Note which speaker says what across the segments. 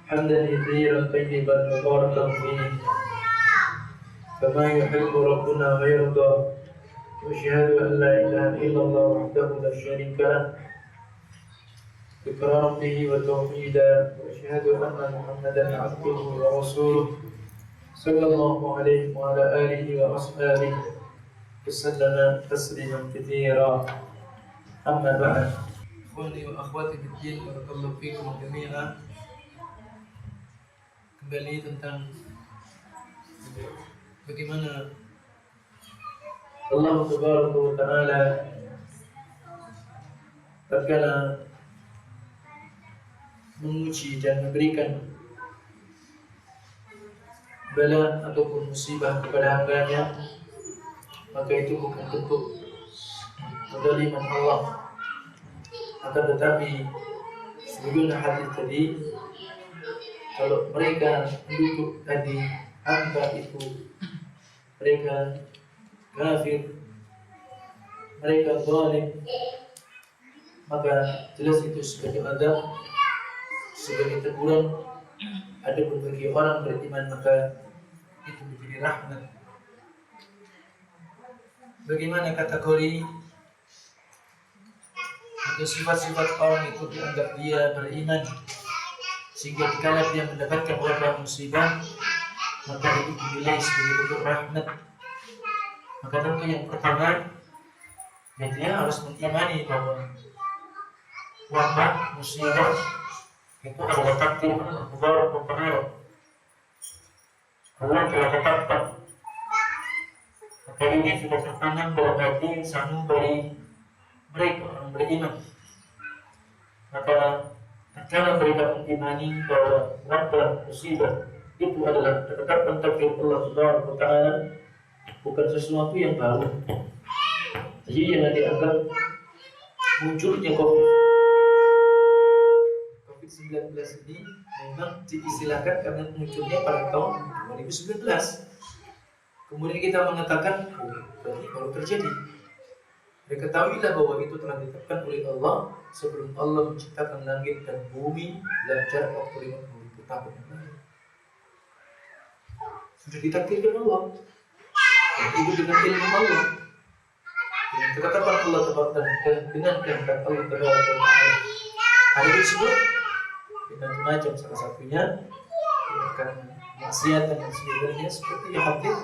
Speaker 1: حمدا كثيرا طيبا مباركا فيه كما يحب ربنا ويرضى. واشهد ان لا اله الا الله وحده لا شريك له إقرارا به وتوحيدا. واشهد ان محمدا عبده ورسوله صلى الله عليه وعلى اله واصحابه وسلم تسليما كثيرا. اما بعد. Ikhwani wa akhwati fiddin, barakallahu fikum jami'an. Kembali tentang bagaimana Allah Subhanahu wa Ta'ala tatkala menguji dan memberikan bala ataupun musibah kepada hambanya, maka itu bukan bentuk kezaliman Allah, akan tetapi sebagaimana hadis tadi, kalau mereka menduduk tadi hamba itu mereka kafir, mereka zalim, maka jelas itu sebagai adab, sebagai teguran. Adapun bagi orang beriman maka itu menjadi rahmat. Bagaimana kategori atau sifat-sifat orang itu dianggap dia beriman, sehingga dikala dia mendapatkan wabah musibah maka itu dinilai sebagai bentuk rahmat. Maka tentu yang pertama, dia harus mengimani bahwa wabah musibah itu adalah takdir Allah Subhanahu. Allah telah tetapkan. Maka ini sudah tertanam dalam hati sanu dari mereka orang beriman. Maka tatkala mereka mengimani bahwa wabah musibah itu adalah ketetapan takdir Allah Subhanahu wa Ta'ala, bukan sesuatu yang baru. Jadi jangan dianggap munculnya COVID-19 ini memang diistilahkan karena munculnya pada tahun 2019. Kemudian kita mengatakan, berarti baru terjadi. Ketahuilah bahwa itu telah ditetapkan oleh Allah sebelum Allah menciptakan langit dan bumi dalam jarak waktu 50.000 tahun yang lalu. Sudah ditakdirkan Allah. Dan itu dengan ilmu Allah, dengan ketetapan Allah dan dengan kehendak Allah Taala. Hal tersebut dengan macam salah satunya karena maksiat dan sebagainya, seperti hadis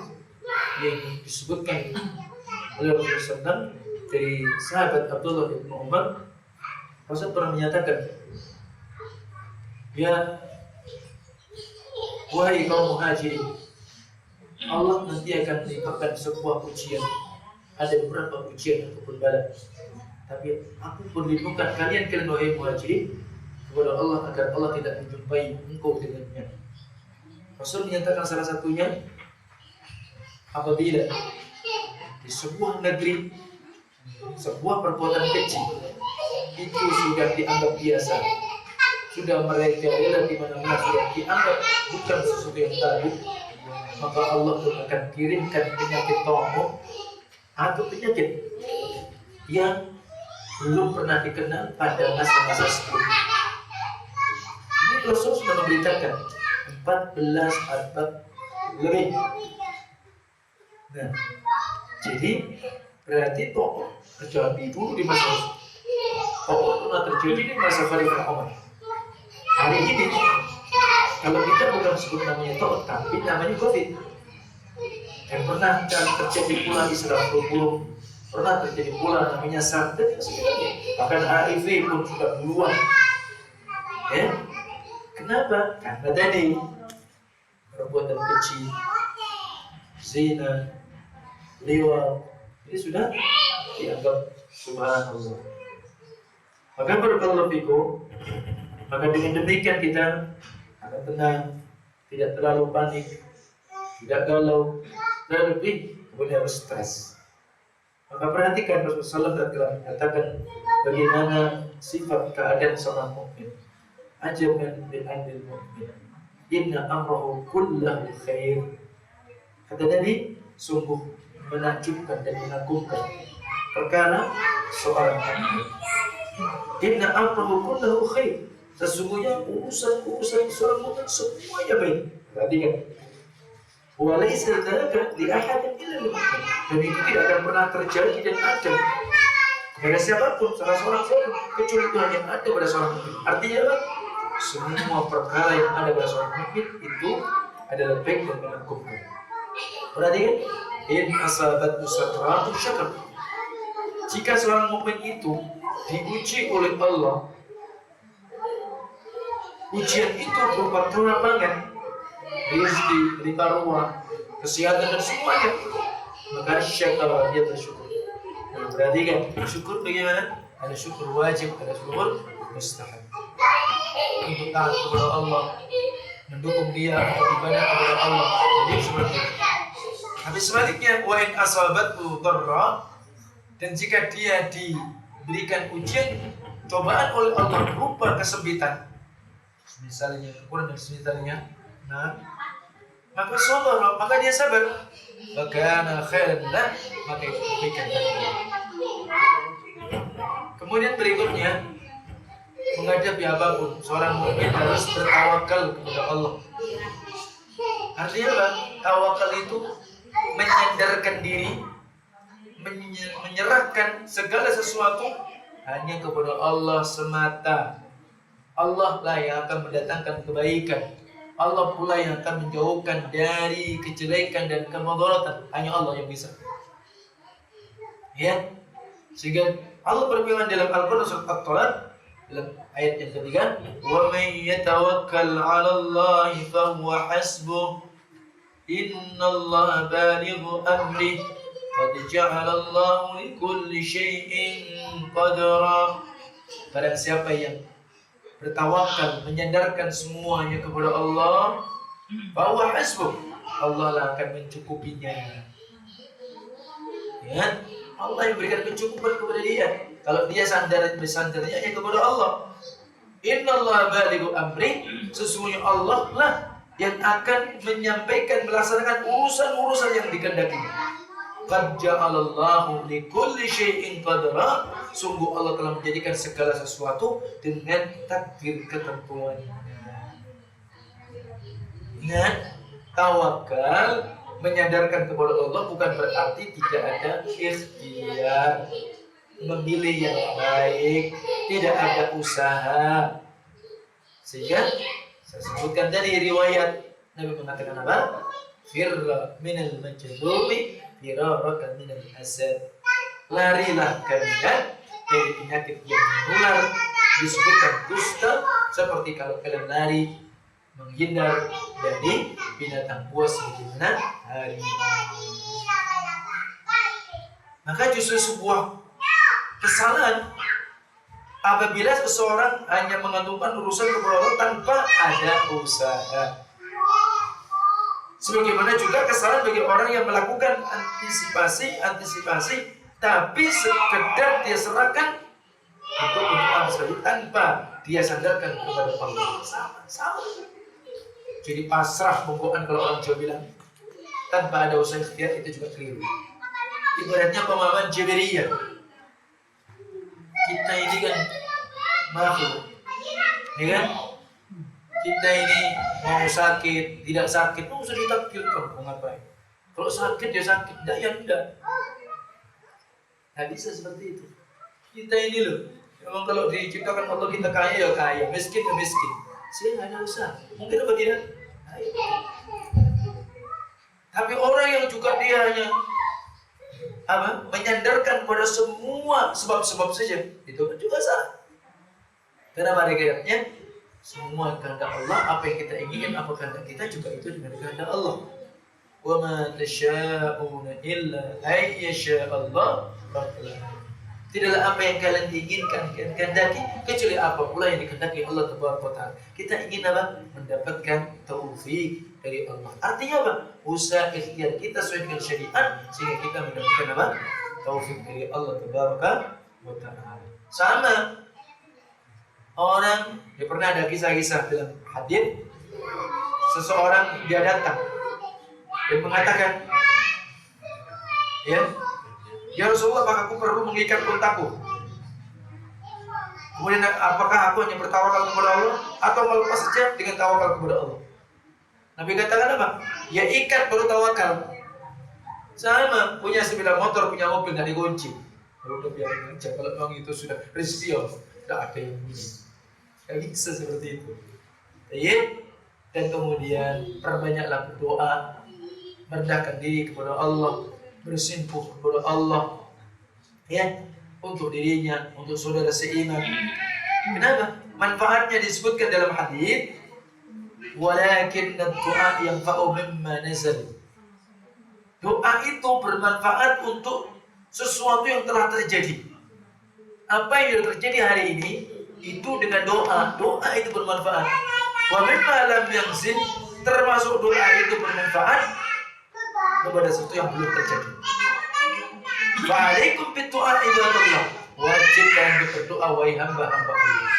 Speaker 1: yang disebutkan oleh Rasulullah dari sahabat Abdullah bin Umar. Rasul pernah menyatakan, ya wahai kaum muhajirin, Allah nanti akan menimpakan sebuah ujian. Ada beberapa ujian ataupun bala, tapi aku berlindungkan kalian wahai muhajirin kepada Allah agar Allah tidak menjumpai engkau dengannya. Rasul menyatakan salah satunya, apabila di sebuah negeri sebuah perbuatan kecil itu sudah dianggap biasa, sudah mereka rela di mana-mana sudah dianggap bukan sesuatu yang tabu, maka Allah akan kirimkan penyakit tomok atau penyakit yang belum pernah dikenal pada masa-masa sebelumnya. Ini Rasul sudah memberitakan 14 abad lebih. Nah, jadi berarti tomok terjadi dulu di masa Rasul. Tomok pernah terjadi di masa Khalifah Umar. Hari ini kalau kita bukan sebut namanya tomok, tapi namanya COVID. Dan pernah terjadi pula Islam berpuluh, pernah terjadi pula namanya SARS dan sebagainya. Bahkan HIV pun sudah duluan. Ya, kenapa? Karena tadi perbuatan kecil, zina, liwat, ini sudah dianggap subhanallah. Maka barakallahu fikum, maka dengan demikian kita akan tenang, tidak terlalu panik, tidak galau, dan lebih kemudian harus stres. Maka perhatikan Rasulullah SAW telah mengatakan bagaimana sifat keadaan seorang mukmin. Ajaban min amril mu'min, inna amrahu kullahu khair. Kata Nabi, sungguh menakjubkan dan mengagumkan perkara seorang hamba. Inna amrahu kullahu khair. Sesungguhnya urusan seorang mukmin semuanya baik. Perhatikan. Wa laysa dzalika li ahadin illa lil mu'min. Dan itu tidak akan pernah terjadi dan ada kepada siapapun, salah seorang kecuali Tuhan yang ada pada seorang mukmin. Artinya apa? Semua perkara yang ada pada seorang mukmin itu adalah baik dan menakutkan. Perhatikan, in asabathu satratu syakar. Jika seorang mukmin itu diuji oleh Allah, ujian itu berupa kelapangan, rezeki, limpah ruah, kesehatan dan semuanya, maka syakar, dia bersyukur. Nah, perhatikan, syukur bagaimana? Ada syukur wajib, ada syukur mustahab. Untuk taat kepada Allah, mendukung dia beribadah kepada Allah. Jadi seperti itu. Tapi sebaliknya, wa in asabathu dharra, dan jika dia diberikan ujian, cobaan oleh Allah berupa kesempitan, misalnya kekurangan dan semisalnya, nah, maka sabar, maka dia sabar. Bagaimana khairan lah, maka itu kebaikan. Kemudian berikutnya, menghadapi apapun, seorang mukmin harus bertawakal kepada Allah. Artinya apa? Tawakal itu menyandarkan diri, menyerahkan segala sesuatu hanya kepada Allah semata. Allah lah yang akan mendatangkan kebaikan. Allah pula yang akan menjauhkan dari kejelekan dan kemudaratan. Hanya Allah yang bisa. Ya, sehingga Allah berfirman dalam Al-Quran surat At-Talaq dalam ayat yang ketiga, "Wa may yatawakkal 'ala Allah fa huwa hasbuh. Innallaha balighu amri. Qad ja'ala Allahu li kulli syai'in qadra." Barang siapa yang bertawakal, menyandarkan semuanya kepada Allah, bahwa hasbuh, Allah lah akan mencukupinya. Ya, Allah yang berikan kecukupan kepada dia. Kalau dia bersandarnya hanya kepada Allah. Innallaha balighu amri, sesungguhnya Allah lah yang akan menyampaikan, melaksanakan urusan-urusan yang dikehendakinya. Qad ja'alallahu li kulli syai'in qadra, sungguh Allah telah menjadikan segala sesuatu dengan takdir ketentuannya. Ingat, tawakal, menyandarkan kepada Allah bukan berarti tidak ada ikhtiar, memilih yang baik, tidak ada usaha. Sehingga saya sebutkan tadi riwayat Nabi mengatakan apa? Firra minal majzumi firaraka minal asad. Larilah kalian dari penyakit yang menular, disebutkan dusta, seperti kalau kalian lari menghindar dari binatang buas sebagaimana harimau. Maka justru sebuah kesalahan apabila seseorang hanya menggantungkan urusan kepada Allah tanpa ada usaha. Sebagaimana juga kesalahan bagi orang yang melakukan antisipasi, tapi sekedar dia serahkan untuk antisipasi tanpa dia sandarkan kepada Allah. Sama. Jadi pasrah pokoknya kalau orang Jawa bilang tanpa ada usaha ikhtiar, itu juga keliru. Ibaratnya pemahaman Jabariyah. Kita ini kan makhluk, ya kan? Kita ini mau sakit, tidak sakit, sudah ditakdirkan, mau ngapain? Kalau sakit ya sakit, tidak ya tidak. Tidak bisa seperti itu. Kita ini loh, memang kalau diciptakan Allah kita kaya ya kaya, miskin ya miskin. Saya nggak ada usaha, mungkin apa tidak? Tapi orang yang juga dia hanya menyandarkan pada semua sebab-sebab saja, itu kan juga salah. Kenapa dikatakannya? Semua kehendak Allah, apa yang kita inginkan, apa kehendak kita juga itu dengan kehendak Allah. Wa ma tasyaa'una illa ay yasha' Allah rabbul alamin. Tidaklah apa yang kalian inginkan, kehendaki, kecuali apa pula yang dikehendaki Allah Taala. Kita ingin apa? Mendapatkan taufik dari Allah. Artinya apa? Usaha ikhtiar kita sesuai dengan syariat sehingga kita mendapatkan apa? Taufik dari Allah Taala. Sama orang, dia pernah ada kisah-kisah dalam hadis, seseorang dia datang dan mengatakan, ya, Ya Rasulullah, apakah aku perlu mengikat untaku? Kemudian apakah aku hanya bertawakal kepada Allah atau melepas saja dengan tawakal kepada Allah? Nabi katakan apa? Ya ikat baru tawakal. Sama, punya sepeda motor, punya mobil nggak dikunci. Kalau udah biarin aja, kalau memang itu sudah rezeki Allah, tidak ada yang bunyi. Gak bisa seperti itu. Ya, dan kemudian perbanyaklah berdoa, merendahkan diri kepada Allah, bersimpuh kepada Allah, ya, untuk dirinya, untuk saudara seiman. Kenapa? Manfaatnya disebutkan dalam hadis, walakin ad-du'a yanfa'u mimma nazal. Doa itu bermanfaat untuk sesuatu yang telah terjadi. Apa yang terjadi hari ini itu dengan doa itu bermanfaat. Wa mimma lam yanzil, termasuk doa itu bermanfaat kepada sesuatu yang belum terjadi. Fa'alaikum bidu'a ibadallah, wajib kalian berdoa wahai hamba-hamba Allah.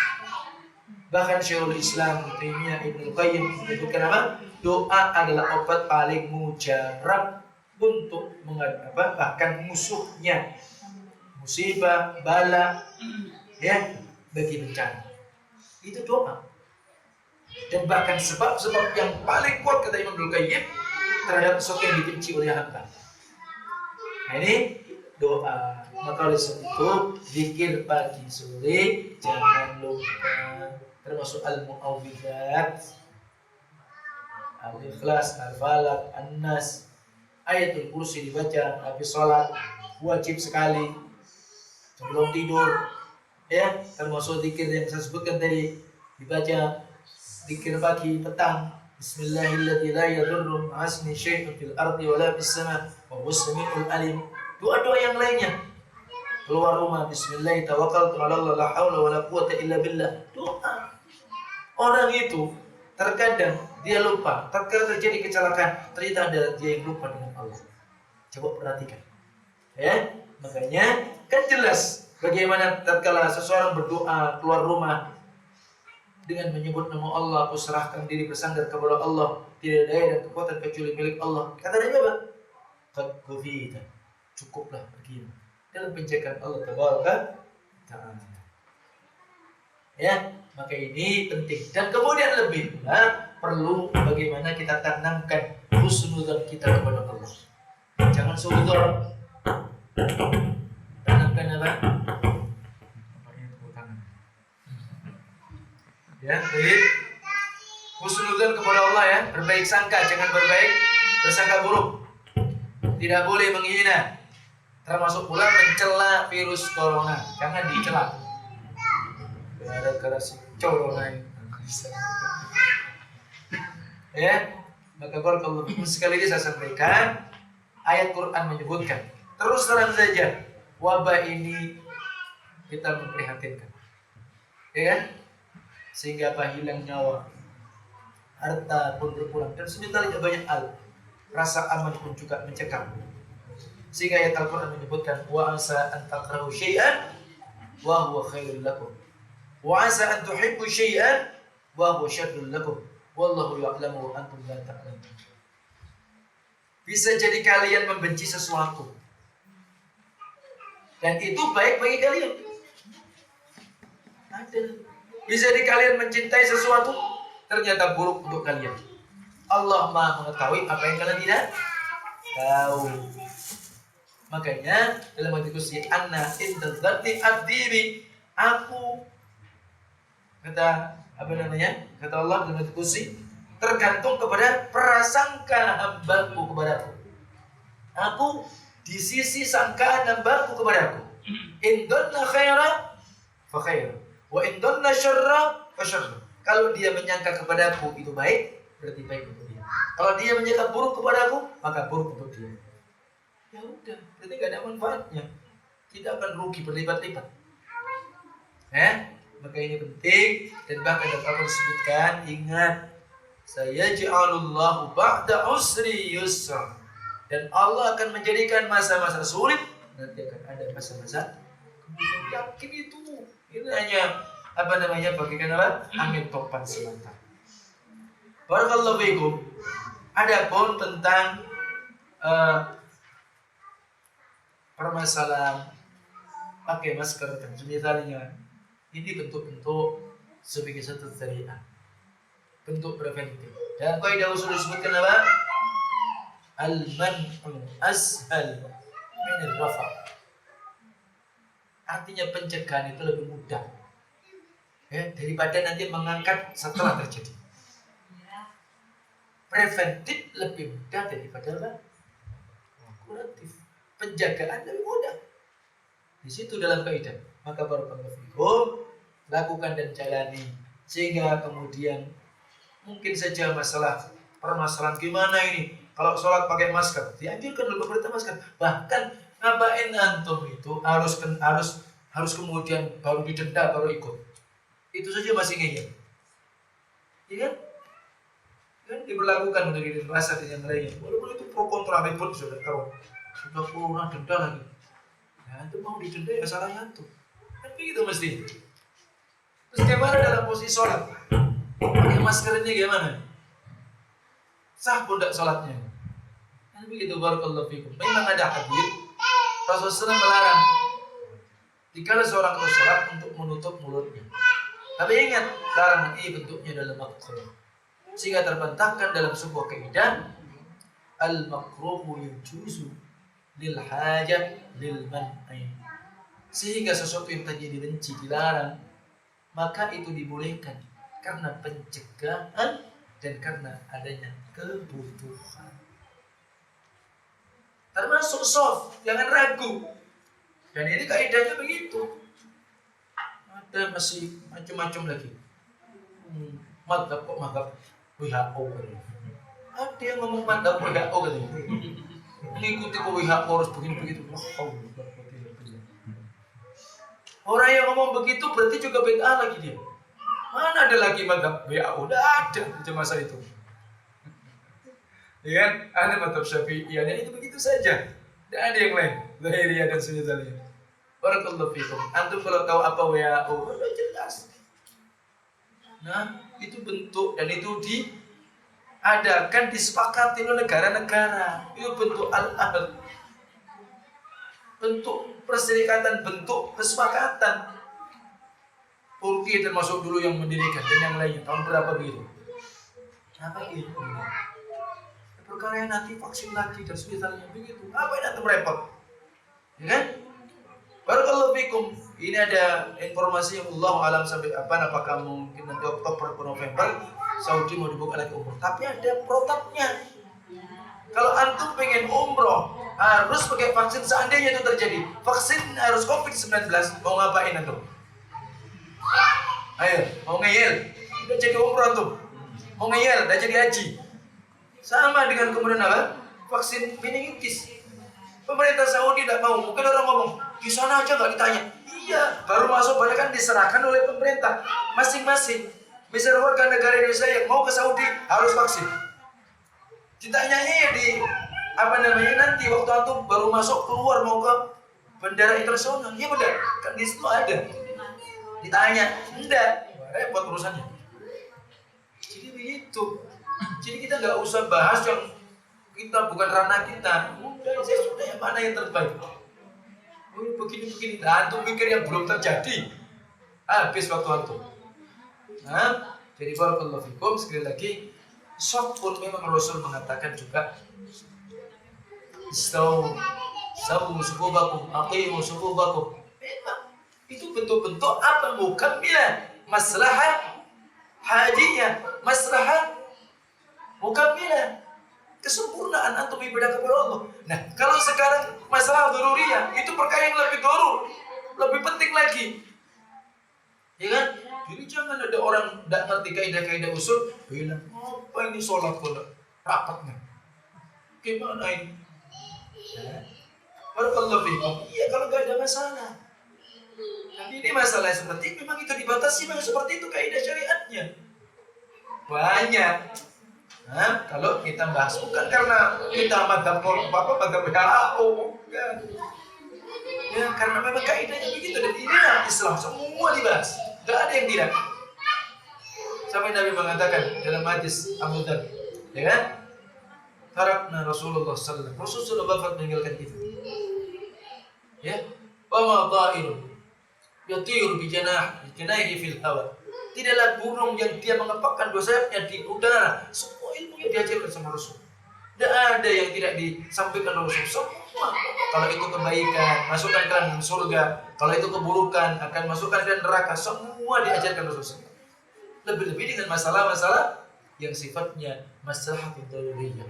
Speaker 1: Bahkan Syekhul Islam Ibnu Qayyim menyebutkan apa? Doa adalah obat paling mujarab untuk bahkan musuhnya, musibah, bala, ya, bagi bencana. Itu doa. Dan bahkan sebab-sebab yang paling kuat kata Imam Ibnu Qayyim terhadap sesuatu yang dibenci oleh hamba. Nah, ini doa. Maka oleh sebab itu zikir pagi sore jangan lupa, termasuk al-mu'awwidzat, al-ikhlas, al-falaq, an-nas, ayatul kursi dibaca habis sholat, wajib sekali sebelum tidur, ya, termasuk zikir yang saya sebutkan tadi dibaca, zikir pagi petang, bismillahirrahmanirrahim, la yadurru ma'asmi syai'un fil ardi wala fis sama' wa huwas sami'ul alim. Doa-doa yang lainnya, keluar rumah, bismillah tawakkaltu 'ala Allah la haula wala quwwata illa billah. Doa. Orang itu terkadang dia lupa, terkadang terjadi kecelakaan, ternyata ada dia yang lupa dengan Allah. Coba perhatikan, ya. Makanya kan jelas bagaimana tatkala seseorang berdoa keluar rumah dengan menyebut nama Allah, aku serahkan diri bersandar kepada Allah, tidak ada daya dan kekuatan kecuali milik Allah. Kata dia apa? Qad ghufita, cukuplah begini dalam penjagaan Allah Taala. Ya, maka ini penting. Dan kemudian lebih pula perlu bagaimana kita tanamkan husnudzon kita kepada Allah. Jangan suudzon. Tanamkan apa? Ya, baik. Husnudzon kepada Allah, ya, berbaik sangka, jangan bersangka buruk. Tidak boleh menghina. Termasuk pula mencela virus corona, jangan dicela. Gara-gara si corona ini. Ya, maka kalau sekali ini saya sampaikan, ayat Quran menyebutkan, terus terang saja wabah ini kita memprihatinkan, ya kan? Sehingga apa, hilang nyawa, harta pun berkurang, dan sebenarnya banyak hal, rasa aman pun juga mencekam. Sehingga ayat Al-Quran menyebutkan, wa asa an takrahu syai'an wa huwa khairul lakum, wa asa an tuhibbu syai'an wa huwa syarrul lakum, wallahu ya'lamu wa antum la ta'lamun. Bisa jadi kalian membenci sesuatu dan itu baik bagi kalian. Bisa jadi kalian mencintai sesuatu, ternyata buruk untuk kalian. Allah Maha mengetahui apa yang kalian tidak tahu. Makanya dalam hadis qudsi, anna intadzati abdi, aku, kata kata Allah dalam hadis qudsi, tergantung kepada prasangka hambaku kepadaku. Aku di sisi sangkaan hambaku kepadaku. In dhanna khaira fa khair, wa in dhanna syarra fa syarr. Kalau dia menyangka kepadaku itu baik, berarti baik untuk dia. Kalau dia menyangka buruk kepadaku, maka buruk untuk dia. Ya udah, berarti gak ada manfaatnya. Kita akan rugi berlipat-lipat. Maka ini penting, dan bahkan dapat disebutkan, ingat, sayaj'alullahu ba'da usri yusra, dan Allah akan menjadikan masa-masa sulit, nanti akan ada masa-masa kemudian. Yakin itu. Ini hanya bagikan apa? Angin topan semata. Barakallahu fiikum. Adapun tentang permasalahan pakai masker dan semisalnya, ini bentuk-bentuk sebagai satu syariat, bentuk preventif. Dan kaidah usul disebutkan apa? Al-man'u ashal min al-rafa. Artinya pencegahan itu lebih mudah daripada nanti mengangkat setelah terjadi. Preventif lebih mudah daripada apa? Kuratif. Penjagaan lebih mudah. Di situ dalam kaidah. Maka barakallahu fikum, lakukan dan jalani sehingga kemudian mungkin saja permasalahan gimana ini kalau sholat pakai masker, dianjurkan oleh pemerintah masker. Bahkan ngapain antum itu harus kemudian baru didenda baru ikut. Itu saja masih ngeyel. Iya kan? Kan diberlakukan untuk diri rasa dan yang lainnya. Walaupun itu pro kontra ribut sudah tahu. Sudah corona denda lagi. Nah, itu mau didenda ya salahnya tuh. Kan begitu mesti. Terus gimana dalam posisi sholat? Pakai masker ini gimana? Sah pun tidak sholatnya. Kan begitu barakallahu fikum. Memang ada hadis Rasulullah SAW melarang jika seorang sholat untuk menutup mulutnya. Tapi ingat, larangan ini bentuknya dalam makruh. Sehingga terbantahkan dalam sebuah kaidah al-makruhu yujuzu lil hajah lil man'i. Sehingga sesuatu yang tadi dibenci, dilarang, maka itu dibolehkan karena pencegahan dan karena adanya kebutuhan. Termasuk soft, jangan ragu. Dan ini kaidahnya begitu. Ada masih macam-macam lagi. Madhab kok madhab WHO kan? Ada yang ngomong madhab WHO kan? Mengikuti ke WHO harus begini-begitu. Orang yang ngomong begitu berarti juga bid'ah lagi dia. Mana ada lagi madhab WHO? Udah ada di masa itu. Ya kan? Ada madhab Syafi'iyahnya itu begitu saja. Tidak ada yang lain. Zahiriyah dan semisalnya. Barakallahu fikum. Antum kalau tahu apa WHO, udah jelas. Nah, itu bentuk dan itu diadakan disepakati oleh negara-negara. Itu bentuk al-ahd. Bentuk perserikatan, bentuk kesepakatan. Turki termasuk dulu yang mendirikan dan yang lainnya. Tahun berapa begitu? Apa itu? Perkara yang nanti vaksin lagi dan sebagainya begitu. Apa yang nanti repot? Ya kan? Barakallahu fikum. Ini ada informasi yang Allah alam sampai apakah mungkin nanti Oktober atau November Saudi mau dibuka lagi umroh. Tapi ada protapnya. Kalau antum pengen umroh harus pakai vaksin seandainya itu terjadi. Vaksin harus COVID-19. Mau ngapain antum? Ayo, mau ngeyel? Udah jadi umroh antum. Mau ngeyel? Udah jadi haji. Sama dengan kemudian apa? Vaksin meningitis. Pemerintah Saudi tidak mau. Mungkin orang ngomong, di sana aja nggak ditanya. Iya, baru masuk banyak kan diserahkan oleh pemerintah masing-masing. Misalnya warga negara Indonesia yang mau ke Saudi harus vaksin. Ditanyanya ya nanti waktu antum baru masuk keluar mau ke bandara internasional. Iya benar, kan di situ ada. Ditanya, enggak, repot urusannya. Jadi begitu. Jadi kita nggak usah bahas yang kita bukan ranah kita. Saya sudah yang mana yang terbaik. Oh begini-begini. Nah, antum pikir yang belum terjadi. Habis waktu antum. Nah, jadi barakallahu fikum sekali lagi. Sok pun memang Rasul mengatakan juga. Sawu sububakum, aqimu sububakum. Memang itu bentuk-bentuk apa? Mukammilah maslahat hajiyah, maslahat mukammilah kesempurnaan antum ibadah kepada Allah. Nah, kalau sekarang masalah daruriyah itu perkara yang lebih darur, lebih penting lagi. Ya kan? Jadi jangan ada orang tidak ngerti kaidah-kaidah usul bilang, apa ini sholat kok rapatnya? Gimana ini? Barakallahu fikum. Iya kalau nggak ada masalah. Tapi ini masalah seperti memang itu dibatasi, memang seperti itu kaidah syariatnya. Banyak. Nah, kalau kita bahas bukan karena kita madhab WHO, bukan. Ya, karena memang kaidahnya begitu dan inilah Islam semua dibahas. Tidak ada yang tidak. Sampai Nabi mengatakan dalam hadis Abu Dzar, ya kan? Tarakna Rasulullah sallallahu alaihi wasallam. Rasulullah wafat meninggalkan kita. Ya, wama ta'irun yatiru bijanahi fil hawa. Tidaklah burung yang dia mengepakkan dua sayapnya di udara. Semua ilmunya diajarkan sama Rasul. Tidak ada yang tidak disampaikan Rasul. Semua. Kalau itu kebaikan, masukkan ke dalam surga. Kalau itu keburukan, akan masukkan ke neraka. Semua diajarkan Rasul. Lebih-lebih dengan masalah-masalah yang sifatnya masalah daruriyah,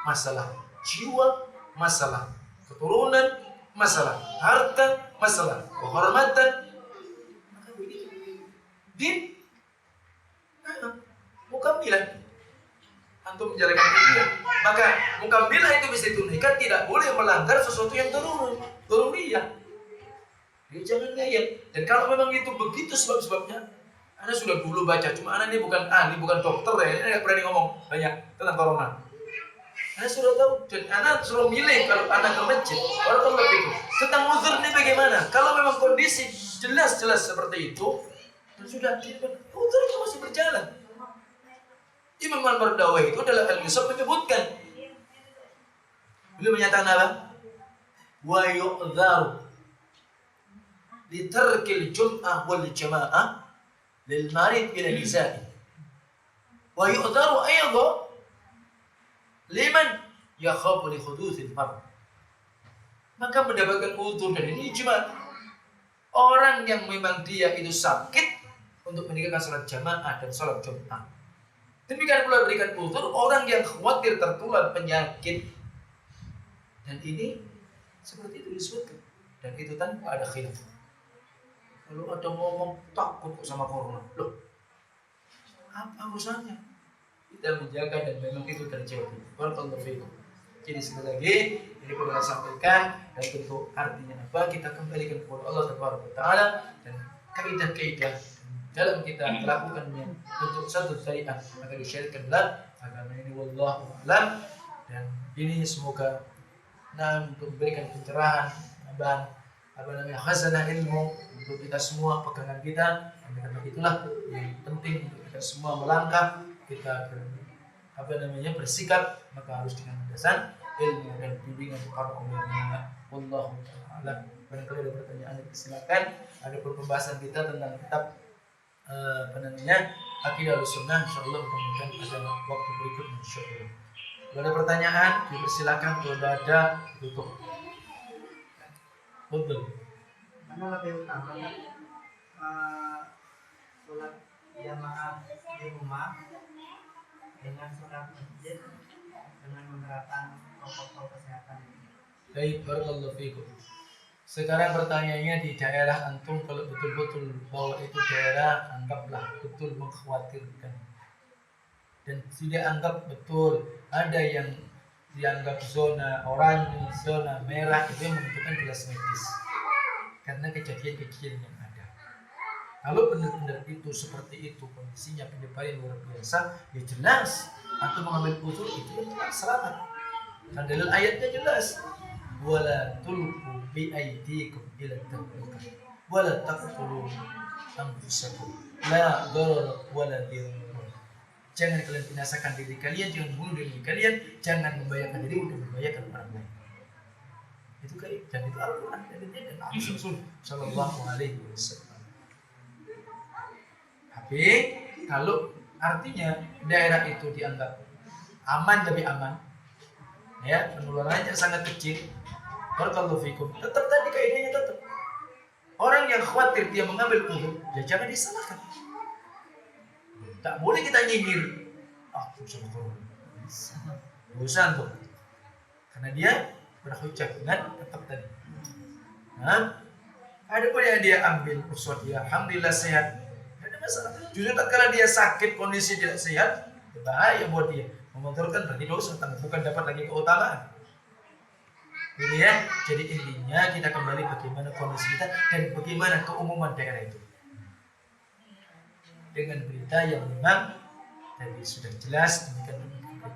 Speaker 1: masalah jiwa, masalah keturunan, masalah harta, masalah kehormatan. Maka begitu din mukamilah antum menjalankan dunia, maka mukamilah itu bisa ditunaikan, tidak boleh melanggar sesuatu yang daruriyah. Dia jangan ngeyel. Dan kalau memang itu begitu sebab-sebabnya, Anda sudah dulu baca, cuma Anda ini bukan ahli, bukan dokter ya, Anda nggak berani ngomong banyak tentang corona. Anda sudah tahu, dan Anda suruh milih kalau Anda ke masjid. Kalau itu tentang uzur ini bagaimana? Kalau memang kondisi jelas-jelas seperti itu, dan sudah uzur itu masih berjalan. Imam Al-Mardawi itu adalah Al-Misab menyebutkan, beliau menyatakan apa? Wa yu'dharu li tarkil jum'ah wal jama'ah lil marid ila nisa'i. Wa yu'dharu aydan liman yakhafu li huduthil marad. Maka mendapatkan uzur, dan ini ijma. Orang yang memang dia itu sakit untuk meninggalkan salat jamaah dan salat Jumat. Demikian pula berikan uzur orang yang khawatir tertular penyakit. Dan ini seperti itu disebutkan. Dan itu tanpa ada khilaf. Kalau ada ngomong takut sama corona, loh, apa urusannya? Kita menjaga dan memang itu terjadi. Barakallahu fiikum. Jadi sekali lagi ini perlu saya sampaikan, dan tentu artinya apa? Kita kembalikan kepada Allah Subhanahu wa taala, dan kaidah-kaidah dalam kita melakukannya untuk satu syariat maka disyariatkanlah agama ini, wallahu a'lam. Dan ini semoga untuk memberikan pencerahan dan khazanah ilmu untuk kita semua, pegangan kita. Dan karena itulah yang penting untuk kita semua melangkah, kita bersikap, maka harus dengan landasan ilmu dan bimbingan para ulama. Wallahu a'lam. Barangkali ada pertanyaan, silakan. Ada pembahasan kita tentang kitab Aqidah Ahlussunnah, insyaallah mudah-mudahan ada waktu berikutnya insyaallah. Kalau ada pertanyaan, dipersilakan. Kalau ada, tutup. Betul.
Speaker 2: Mana lebih utama sholat jamaah di rumah dengan sholat masjid dengan menerapkan protokol kesehatan?
Speaker 1: Baik, barakallahu fiikum. Sekarang pertanyaannya, di daerah antum kalau betul-betul bahwa itu daerah anggaplah betul mengkhawatirkan dan tidak anggap betul, ada yang dianggap zona oranye, zona merah, itu yang menentukan jelas medis karena kejadian-kejadian yang ada. Kalau benar-benar itu seperti itu kondisinya, penyebaran luar biasa, ya jelas antum mengambil uzur itu yang jelas selamat. Dan dalil ayatnya jelas, wala tulqu bi aydikum ila tahlukah wala taqtulu anfusakum la darar wala dirar. Jangan kalian binasakan diri kalian, jangan bunuh diri kalian, jangan membahayakan diri untuk membahayakan orang lain. Itu kayak, dan itu Al-Quran dan Rasul sallallahu alaihi wasallam. Tapi kalau artinya daerah itu dianggap aman, lebih aman, ya, penularannya sangat kecil, barakallahu fikum, tetap tadi kaidahnya tetap. Orang yang khawatir dia mengambil uzur, ya jangan disalahkan. Tak boleh kita nyinyir. Bosan tuh. Karena dia berhujjah dengan tetap tadi. Nah, ada pun yang dia ambil uswah dia, alhamdulillah sehat. Tidak ada masalah. Justru tatkala dia sakit, kondisi tidak sehat, bahaya buat dia. Memotorkan berarti dosa, bukan dapat lagi keutamaan. Jadi ya, jadi intinya kita kembali bagaimana kondisi kita dan bagaimana keumuman daerah itu. Dengan berita yang memang tadi sudah jelas demikian berita.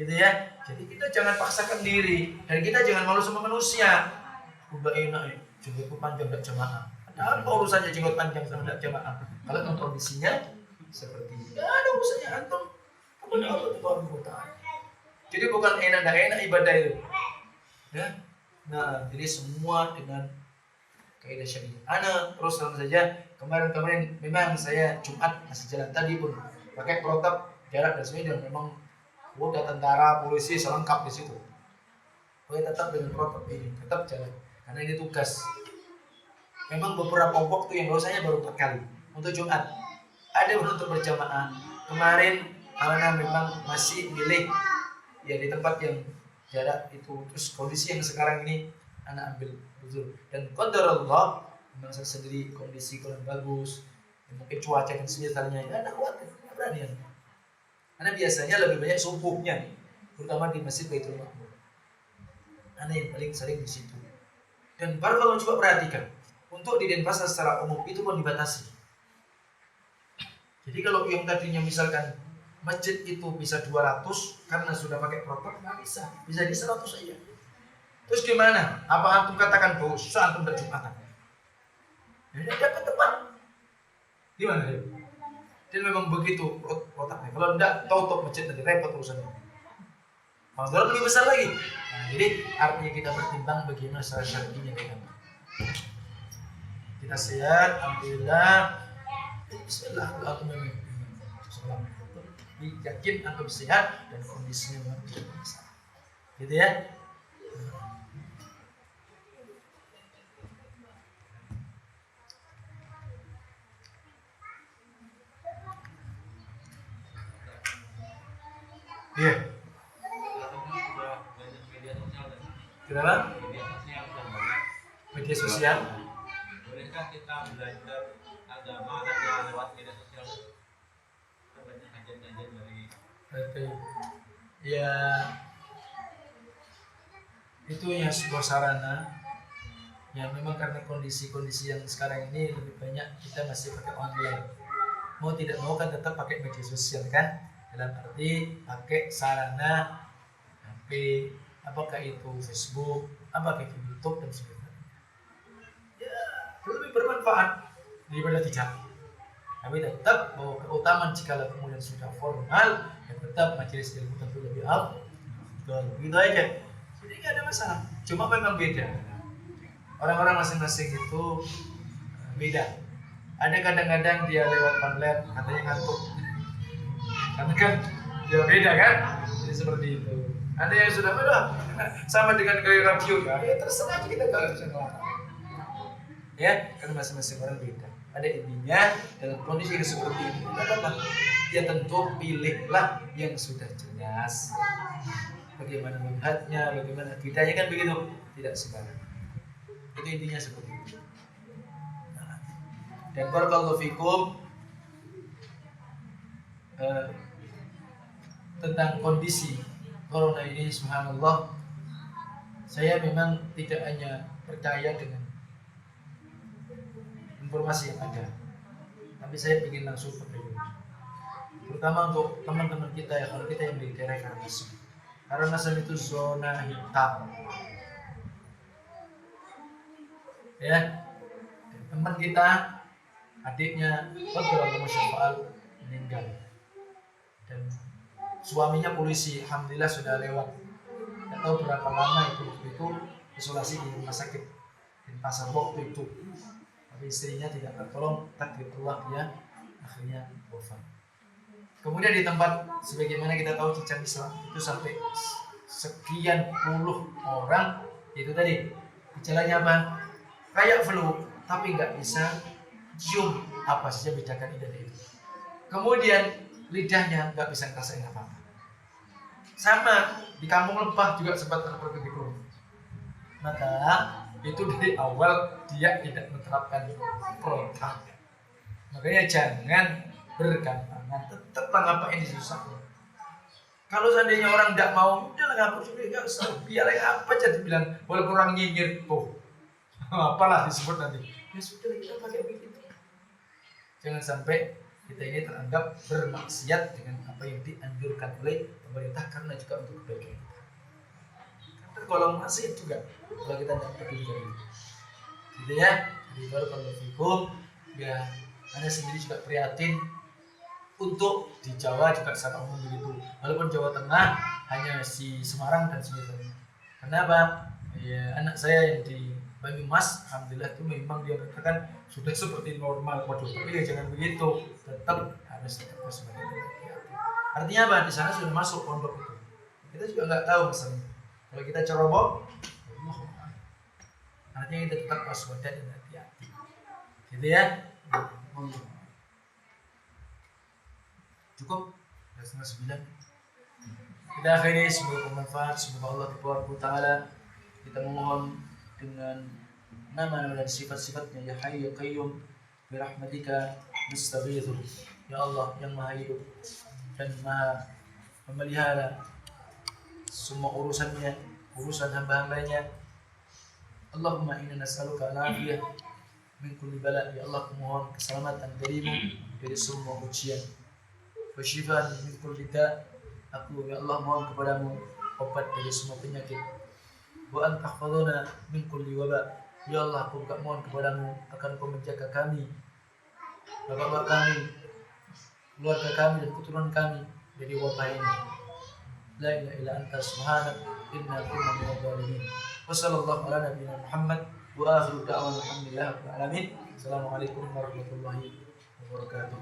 Speaker 1: Gitu ya. Jadi kita jangan paksakan diri dan kita jangan malu sama manusia. Udah enak ya, jenggotku panjang tidak jamaah. Ada apa urusannya jenggot panjang sama tidak jamaah? Kalau kondisinya seperti ini, tidak ada urusannya antum kepada Allah Subhanahu wa taala. Jadi bukan enak ibadah itu. Ya, Nah, jadi semua dengan kaidah syariah. Ana terus terang saja, kemarin memang saya Jumat masih jalan tadi pun pakai protap jarak dan sebagainya, dan memang udah tentara, polisi selengkap di situ. Pokoknya tetap dengan protap ini, tetap jalan karena ini tugas. Memang beberapa waktu yang dosanya baru 4 kali untuk Jumat. Ada untuk berjamaah. Kemarin karena memang masih milih ya di tempat yang jarak itu, terus kondisi yang sekarang ini anak ambil betul, dan qadarullah memang saya sendiri kondisi kurang bagus, mungkin cuaca dan semisalnya, ya anak khawatir, nggak berani. Karena biasanya lebih banyak subuhnya, terutama di Masjid Baitul Ma'mur. Anak yang paling sering di situ. Dan baru kalau coba perhatikan, untuk di Denpasar secara umum itu pun dibatasi. Jadi kalau yang tadinya misalkan masjid itu bisa 200 karena sudah pakai protokol, nggak bisa di 100 saja. Terus gimana? Apa antum katakan bosan antum berjumatan? Ya dapat tempat. Gimana ya? Dan memang begitu protokolnya. Kalau tidak tutup masjid nanti repot urusannya. Masalah lebih besar lagi. Nah, jadi artinya kita bertimbang bagaimana secara syar'inya kita. Kita sehat, alhamdulillah. Bismillah, aku memang yakin aku sehat dan kondisinya memang tidak masalah. Gitu ya. Iya. Kenapa? Media sosial.
Speaker 3: Bolehkah kita belajar agama hanya lewat media sosial? Banyak kajian-kajian dari.
Speaker 1: Ya, itu ya sebuah sarana yang memang karena kondisi-kondisi yang sekarang ini lebih banyak kita masih pakai online. Mau tidak mau kan tetap pakai media sosial kan, dalam arti pakai sarana HP, apakah itu Facebook, apakah itu YouTube dan sebagainya. Ya, lebih bermanfaat daripada tidak. Tapi tetap bahwa keutamaan jika kemudian sudah formal, ya tetap majelis ilmu tentu lebih afdal. Gitu aja. Jadi nggak ada masalah. Cuma memang beda. Orang-orang masing-masing itu beda. Ada kadang-kadang dia lewat online katanya ngantuk. Karena kan dia beda kan? Jadi seperti itu. Ada yang sudah sama dengan gaya radio ya terserah kita kalau bisa ngelarang. Ya, karena masing-masing orang beda. Ada intinya dalam kondisi yang seperti ini. Apa? Ya tentu pilihlah yang sudah jelas. Bagaimana melihatnya, bagaimana kitanya kan begitu, tidak sembarang. Itu intinya seperti itu. Dan barakallahu fikum tentang kondisi corona ini, subhanallah, saya memang tidak hanya percaya dengan informasi yang ada, tapi saya ingin langsung bertanya, terutama untuk teman-teman kita ya, kalau kita yang di daerah Karangasem. Karangasem itu zona hitam, ya. Dan teman kita, adiknya Qadarullah Masyafa'al meninggal, dan suaminya polisi, alhamdulillah sudah lewat. Tidak tahu berapa lama itu isolasi di rumah sakit Denpasar waktu itu. Tapi istrinya tidak tertolong, takdirullah dia akhirnya wafat. Kemudian di tempat sebagaimana kita tahu Cicang Islam itu sampai sekian puluh orang itu tadi gejalanya apa? Kayak flu, tapi nggak bisa cium apa saja bedakan ini dari itu. Kemudian lidahnya nggak bisa ngerasain apa-apa. Sama di Kampung Lebah juga sempat terjadi begitu. Maka itu dari awal dia tidak menerapkan protokol. Makanya jangan bergampangan, tetaplah ngapain disusahkan. Kalau seandainya orang tidak mau, udahlah ngapus juga, nggak usah. Biarlah apa jadi bilang, walaupun orang nyinyir, apalah disebut nanti. Ya sudah, kita pakai begitu. Jangan sampai kita ini teranggap bermaksiat dengan apa yang dianjurkan oleh pemerintah karena juga untuk kebaikan. Kalau masih juga kalau kita tidak peduli dari itu, gitu ya. Jadi kalau fikum ya, Anda sendiri juga prihatin untuk di Jawa juga secara umum begitu. Walaupun Jawa Tengah hanya si Semarang dan sebagainya. Kenapa? Ya, anak saya yang di Banyumas, alhamdulillah itu memang dia katakan sudah seperti normal. Waduh, tapi ya jangan begitu, harus tetap waspada. Artinya apa? Di sana sudah masuk pondok itu. Kita juga nggak tahu masalahnya. Kalau kita ceroboh, Allah, artinya kita tetap waspada dan hati-hati. Gitu ya. Allah. Cukup? Sudah 9. Kita akhiri, semoga bermanfaat, semoga Allah Taala kita memohon dengan nama-nama dan sifat-sifatnya, ya Hayy ya Qayyum, birahmatika nastaghitsu. Ya Allah yang Maha Hidup dan Maha memelihara semua urusannya, urusan hamba-hambanya. Allahumma inna nas'aluka al-afiyah min kulli bala. Ya Allah, kumohon keselamatan darimu dari semua ujian. Wa syifaan min kulli da'. Aku ya Allah mohon kepadamu obat dari semua penyakit. Wa an tahfazuna min kulli waba. Ya Allah, aku juga mohon kepadamu akan Kau menjaga kami, bapak-bapak kami, keluarga kami dan keturunan kami dari wabah ini. La ilaha illa anta subhanak inna kunna minadh dhalimin. Wa sallallahu ala nabiyyina Muhammad wa akhiru da'wana alhamdulillahi rabbil alamin. Assalamualaikum warahmatullahi wabarakatuh.